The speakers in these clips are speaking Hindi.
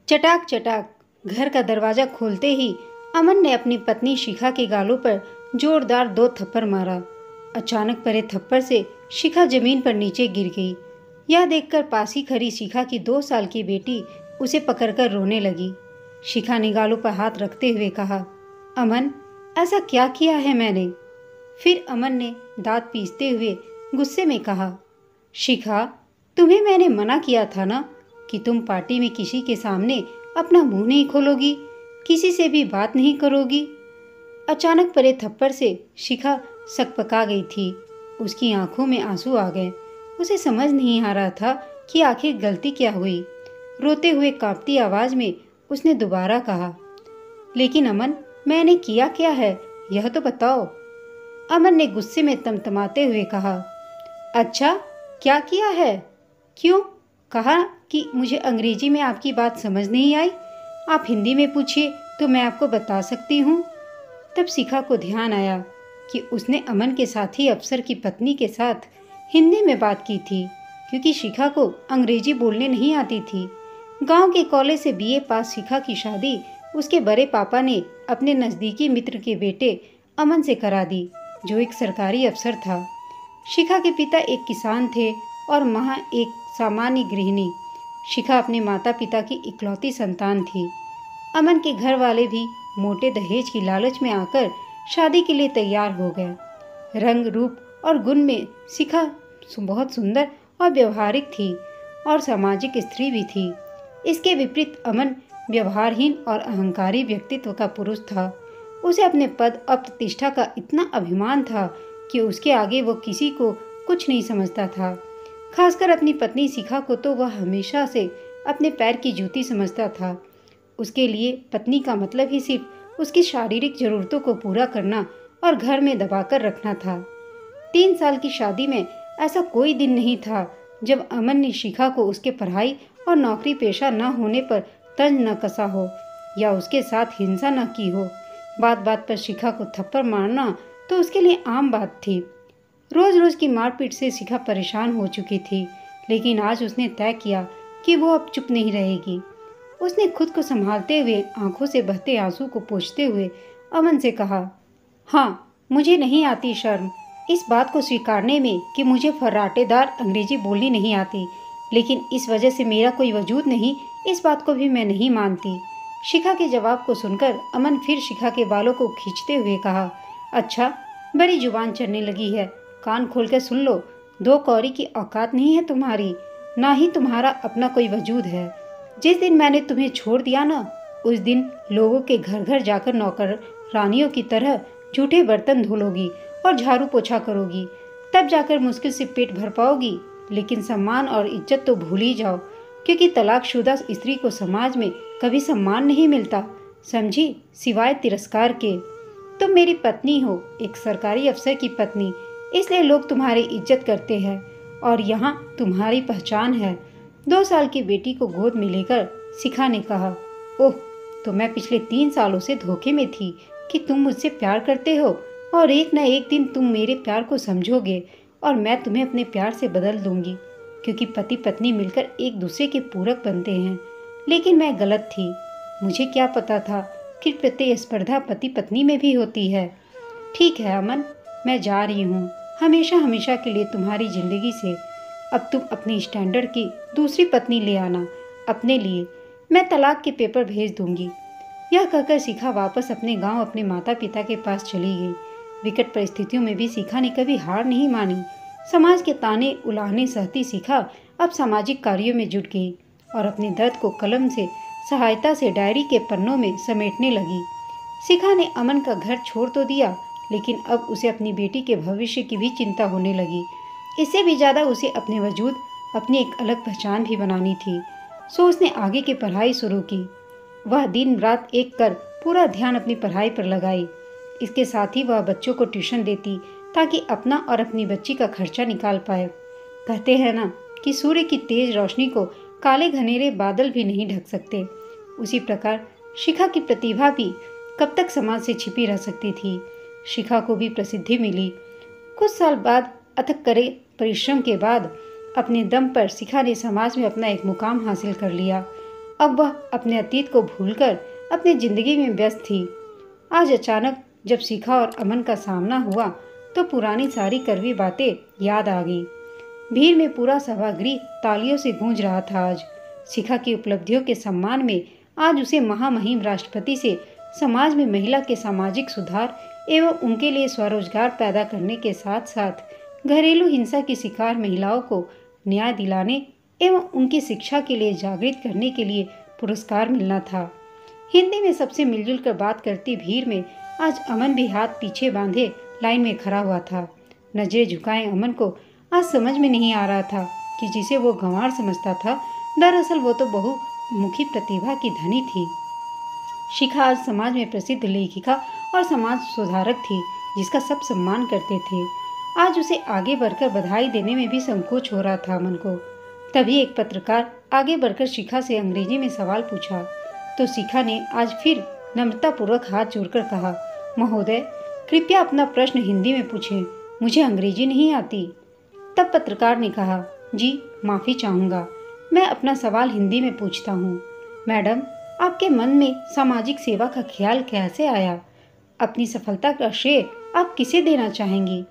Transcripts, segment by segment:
चटाक चटाक घर का दरवाजा खोलते ही अमन ने अपनी पत्नी शिखा के गालों पर जोरदार 2 थप्पड़ मारा। अचानक पड़े थप्पड़ से शिखा जमीन पर नीचे गिर गई। यह देखकर पास ही खड़ी शिखा की 2 साल की बेटी उसे पकड़कर रोने लगी। शिखा ने गालों पर हाथ रखते हुए कहा, अमन, ऐसा क्या किया है मैंने? फिर अमन ने दांत पीसते हुए गुस्से में कहा, शिखा, तुम्हें मैंने मना किया था ना कि तुम पार्टी में किसी के सामने अपना मुंह नहीं खोलोगी, किसी से भी बात नहीं करोगी। अचानक पड़े थप्पड़ से शिखा सकपका गई थी। उसकी आंखों में आंसू आ गए। उसे समझ नहीं आ रहा था कि आखिर गलती क्या हुई। रोते हुए कांपती आवाज में उसने दोबारा कहा, लेकिन अमन, मैंने किया क्या है, यह तो बताओ। अमन ने गुस्से में तमतमाते हुए कहा, अच्छा, क्या किया है? क्यों? कहा कि मुझे अंग्रेजी में आपकी बात समझ नहीं आई। आप हिंदी में पूछिए तो मैं आपको बता सकती हूँ। तब शिखा को ध्यान आया कि उसने अमन के साथी अफसर की पत्नी के साथ हिंदी में बात की थी, क्योंकि शिखा को अंग्रेजी बोलने नहीं आती थी। गांव के कॉलेज से बीए पास शिखा की शादी उसके बड़े पापा ने अपने नज़दीकी मित्र के बेटे अमन से करा दी, जो एक सरकारी अफसर था। शिखा के पिता एक किसान थे और माँ एक सामान्य गृहिणी। शिखा अपने माता पिता की इकलौती संतान थी। अमन के घर वाले भी मोटे दहेज की लालच में आकर शादी के लिए तैयार हो गए। रंग, रूप और गुण में शिखा बहुत सुंदर और व्यवहारिक थी और सामाजिक स्त्री भी थी। इसके विपरीत अमन व्यवहारहीन और अहंकारी व्यक्तित्व का पुरुष था। उसे अपने पद और प्रतिष्ठा का इतना अभिमान था कि उसके आगे वो किसी को कुछ नहीं समझता था। खासकर अपनी पत्नी शिखा को तो वह हमेशा से अपने पैर की जूती समझता था। उसके लिए पत्नी का मतलब ही सिर्फ उसकी शारीरिक जरूरतों को पूरा करना और घर में दबाकर रखना था। 3 साल की शादी में ऐसा कोई दिन नहीं था जब अमन ने शिखा को उसके पढ़ाई और नौकरी पेशा न होने पर तंज न कसा हो या उसके साथ हिंसा न की हो। बात बात पर शिखा को थप्पड़ मारना तो उसके लिए आम बात थी। रोज रोज की मारपीट से शिखा परेशान हो चुकी थी, लेकिन आज उसने तय किया कि वो अब चुप नहीं रहेगी। उसने खुद को संभालते हुए आंखों से बहते आंसू को पोंछते हुए अमन से कहा, हाँ, मुझे नहीं आती शर्म इस बात को स्वीकारने में कि मुझे फर्राटेदार अंग्रेजी बोलनी नहीं आती, लेकिन इस वजह से मेरा कोई वजूद नहीं, इस बात को भी मैं नहीं मानती। शिखा के जवाब को सुनकर अमन फिर शिखा के बालों को खींचते हुए कहा, अच्छा, बड़ी जुबान चढ़ने लगी है, कान खोल कर सुन लो। 2 कौड़ी की औकात नहीं है तुम्हारी, ना ही तुम्हारा अपना कोई वजूद है। जिस दिन मैंने तुम्हें छोड़ दिया ना, उस दिन लोगों के घर घर जाकर नौकर रानियों की तरह झूठे बर्तन धुलोगी और झाड़ू पोछा करोगी। तब जाकर मुश्किल से पेट भर पाओगी, लेकिन सम्मान और इज्जत तो भूल ही जाओ, क्योंकि तलाकशुदा स्त्री को समाज में कभी सम्मान नहीं मिलता, समझी, सिवाय तिरस्कार के। तुम मेरी पत्नी हो, एक सरकारी अफसर की पत्नी, इसलिए लोग तुम्हारी इज्जत करते हैं और यहाँ तुम्हारी पहचान है। 2 साल की बेटी को गोद में लेकर शिखा ने कहा, ओह, तो मैं पिछले 3 सालों से धोखे में थी कि तुम मुझसे प्यार करते हो और एक न एक दिन तुम मेरे प्यार को समझोगे और मैं तुम्हें अपने प्यार से बदल दूंगी, क्योंकि पति पत्नी मिलकर एक दूसरे के पूरक बनते हैं। लेकिन मैं गलत थी। मुझे क्या पता था कि प्रतिस्पर्धा पति पत्नी में भी होती है। ठीक है अमन, मैं जा रही हूँ, हमेशा हमेशा के लिए तुम्हारी जिंदगी से। अब तुम अपनी स्टैंडर्ड की दूसरी पत्नी ले आना अपने लिए, मैं तलाक के पेपर भेज दूंगी। यह कहकर शिखा वापस अपने गांव अपने माता पिता के पास चली गई। विकट परिस्थितियों में भी शिखा ने कभी हार नहीं मानी। समाज के ताने उलाहने सहती शिखा अब सामाजिक कार्यों में जुट गई और अपने दर्द को कलम से सहायता से डायरी के पन्नों में समेटने लगी। शिखा ने अमन का घर छोड़ तो दिया, लेकिन अब उसे अपनी बेटी के भविष्य की भी चिंता होने लगी। इससे भी ज़्यादा उसे अपने वजूद, अपनी एक अलग पहचान भी बनानी थी। सो उसने आगे की पढ़ाई शुरू की। वह दिन रात एक कर पूरा ध्यान अपनी पढ़ाई पर लगाई। इसके साथ ही वह बच्चों को ट्यूशन देती ताकि अपना और अपनी बच्ची का खर्चा निकाल पाए। कहते हैं ना कि सूर्य की तेज रोशनी को काले घनेरे बादल भी नहीं ढक सकते। उसी प्रकार शिखा की प्रतिभा भी कब तक समाज से छिपी रह सकती थी। शिखा को भी प्रसिद्धि मिली। कुछ साल बाद अथक करे परिश्रम के बाद अपने दम पर शिखा ने समाज में अपना एक मुकाम हासिल कर लिया। अब वह अपने अतीत को भूलकर अपनी जिंदगी में व्यस्त थी। आज अचानक जब शिखा और अमन का सामना हुआ तो पुरानी सारी कड़वी बातें याद आ गई। भीड़ में पूरा सभागृह तालियों से गूंज रहा था। आज शिखा की उपलब्धियों के सम्मान में आज उसे महामहिम राष्ट्रपति से समाज में महिला के सामाजिक सुधार एवं उनके लिए स्वरोजगार पैदा करने के साथ साथ घरेलू हिंसा की शिकार महिलाओं को न्याय दिलाने एवं उनकी शिक्षा के लिए जागृत करने के लिए पुरस्कार मिलना था। हिंदी में सबसे मिलजुल कर बात करती भीड़ में आज अमन भी हाथ पीछे बांधे लाइन में खड़ा हुआ था। नजरें झुकाए अमन को आज समझ में नहीं आ रहा था कि जिसे वो गंवार समझता था दरअसल वो तो बहुमुखी प्रतिभा की धनी थी। शिखा आज समाज में प्रसिद्ध लेखिका और समाज सुधारक थी जिसका सब सम्मान करते थे। आज उसे आगे बढ़कर बधाई देने में भी संकोच हो रहा था अमन को। तभी एक पत्रकार आगे बढ़कर शिखा से अंग्रेजी में सवाल पूछा तो शिखा ने आज फिर नम्रतापूर्वक हाथ जोड़कर कहा, महोदय कृपया अपना प्रश्न हिंदी में पूछें, मुझे अंग्रेजी नहीं आती। तब पत्रकार ने कहा, जी माफ़ी चाहूँगा, मैं अपना सवाल हिंदी में पूछता हूँ। मैडम आपके मन में सामाजिक सेवा का ख्याल कैसे आया? अपनी सफलता का श्रेय आप किसे देना चाहेंगी?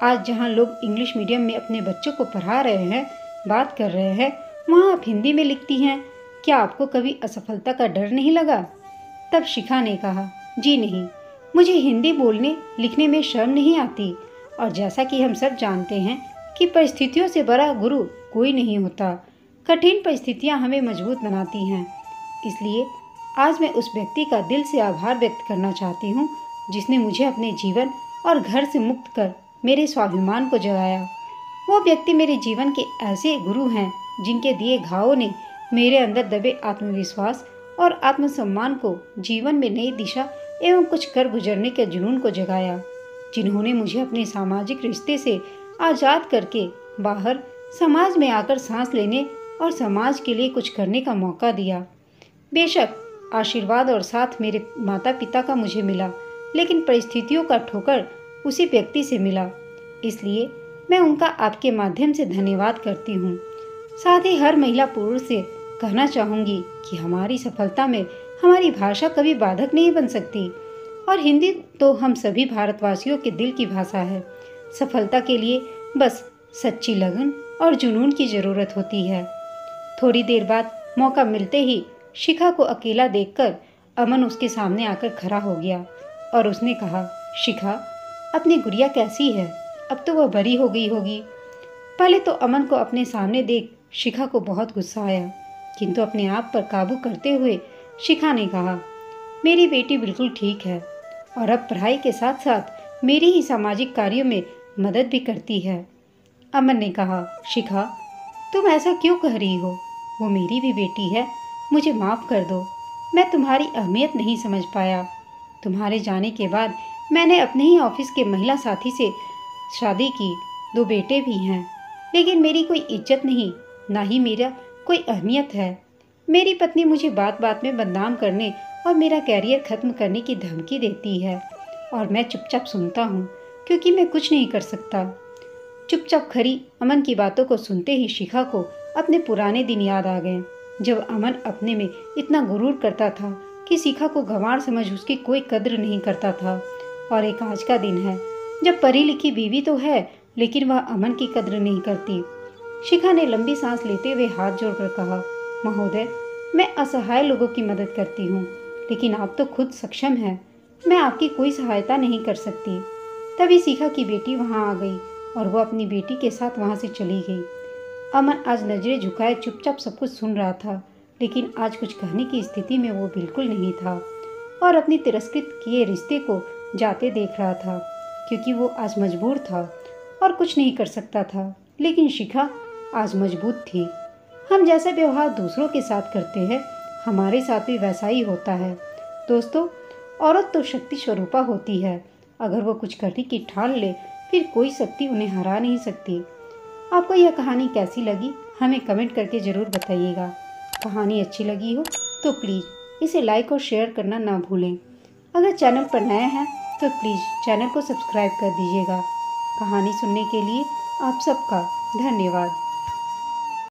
आज जहाँ लोग इंग्लिश मीडियम में अपने बच्चों को पढ़ा रहे हैं, बात कर रहे हैं, वहाँ आप हिंदी में लिखती हैं। क्या आपको कभी असफलता का डर नहीं लगा? तब शिखा ने कहा, जी नहीं, मुझे हिंदी बोलने लिखने में शर्म नहीं आती और जैसा कि हम सब जानते हैं कि परिस्थितियों से बड़ा गुरु कोई नहीं होता। कठिन परिस्थितियाँ हमें मजबूत बनाती हैं। इसलिए आज मैं उस व्यक्ति का दिल से आभार व्यक्त करना चाहती हूँ जिसने मुझे अपने जीवन और घर से मुक्त कर मेरे स्वाभिमान को जगाया। वो व्यक्ति मेरे जीवन के ऐसे गुरु हैं जिनके दिए घावों ने मेरे अंदर दबे आत्मविश्वास और आत्मसम्मान को जीवन में नई दिशा एवं कुछ कर गुजरने के जुनून को जगाया, जिन्होंने मुझे अपने सामाजिक रिश्ते से आज़ाद करके बाहर समाज में आकर सांस लेने और समाज के लिए कुछ करने का मौका दिया। बेशक आशीर्वाद और साथ मेरे माता पिता का मुझे मिला, लेकिन परिस्थितियों का ठोकर उसी व्यक्ति से मिला। इसलिए मैं उनका आपके माध्यम से धन्यवाद करती हूँ। साथ ही हर महिला पुरुष से कहना चाहूँगी कि हमारी सफलता में हमारी भाषा कभी बाधक नहीं बन सकती और हिंदी तो हम सभी भारतवासियों के दिल की भाषा है। सफलता के लिए बस सच्ची लगन और जुनून की ज़रूरत होती है। थोड़ी देर बाद मौका मिलते ही शिखा को अकेला देखकर अमन उसके सामने आकर खड़ा हो गया और उसने कहा, शिखा अपनी गुड़िया कैसी है? अब तो वह बड़ी हो गई होगी। पहले तो अमन को अपने सामने देख शिखा को बहुत गुस्सा आया, किंतु अपने आप पर काबू करते हुए शिखा ने कहा, मेरी बेटी बिल्कुल ठीक है और अब पढ़ाई के साथ साथ मेरी ही सामाजिक कार्यों में मदद भी करती है। अमन ने कहा, शिखा तुम ऐसा क्यों कह रही हो? वो मेरी भी बेटी है, मुझे माफ़ कर दो। मैं तुम्हारी अहमियत नहीं समझ पाया। तुम्हारे जाने के बाद मैंने अपने ही ऑफिस के महिला साथी से शादी की, 2 बेटे भी हैं, लेकिन मेरी कोई इज्जत नहीं, ना ही मेरा कोई अहमियत है। मेरी पत्नी मुझे बात बात में बदनाम करने और मेरा कैरियर ख़त्म करने की धमकी देती है और मैं चुपचाप सुनता हूँ क्योंकि मैं कुछ नहीं कर सकता। चुपचाप खड़ी अमन की बातों को सुनते ही शिखा को अपने पुराने दिन याद आ गए, जब अमन अपने में इतना गुरूर करता था कि शिखा को गंवार समझ उसकी कोई कद्र नहीं करता था। और एक आज का दिन है जब पढ़ी लिखी बीवी तो है, लेकिन वह अमन की कद्र नहीं करती। शिखा ने लंबी सांस लेते हुए हाथ जोड़कर कहा, महोदय मैं असहाय लोगों की मदद करती हूँ, लेकिन आप तो खुद सक्षम हैं, मैं आपकी कोई सहायता नहीं कर सकती। तभी शिखा की बेटी वहाँ आ गई और वो अपनी बेटी के साथ वहाँ से चली गई। अमन आज नजरें झुकाए चुपचाप सब कुछ सुन रहा था, लेकिन आज कुछ कहने की स्थिति में वो बिल्कुल नहीं था और अपनी तिरस्कृत किए रिश्ते को जाते देख रहा था, क्योंकि वो आज मजबूर था और कुछ नहीं कर सकता था। लेकिन शिखा आज मजबूत थी। हम जैसा व्यवहार दूसरों के साथ करते हैं, हमारे साथ भी वैसा ही होता है। दोस्तों, औरत तो शक्ति स्वरूपा होती है, अगर वो कुछ करने की ठान ले फिर कोई शक्ति उन्हें हरा नहीं सकती। आपको यह कहानी कैसी लगी हमें कमेंट करके ज़रूर बताइएगा। कहानी अच्छी लगी हो तो प्लीज़ इसे लाइक और शेयर करना ना भूलें। अगर चैनल पर नए हैं तो प्लीज़ चैनल को सब्सक्राइब कर दीजिएगा। कहानी सुनने के लिए आप सबका धन्यवाद।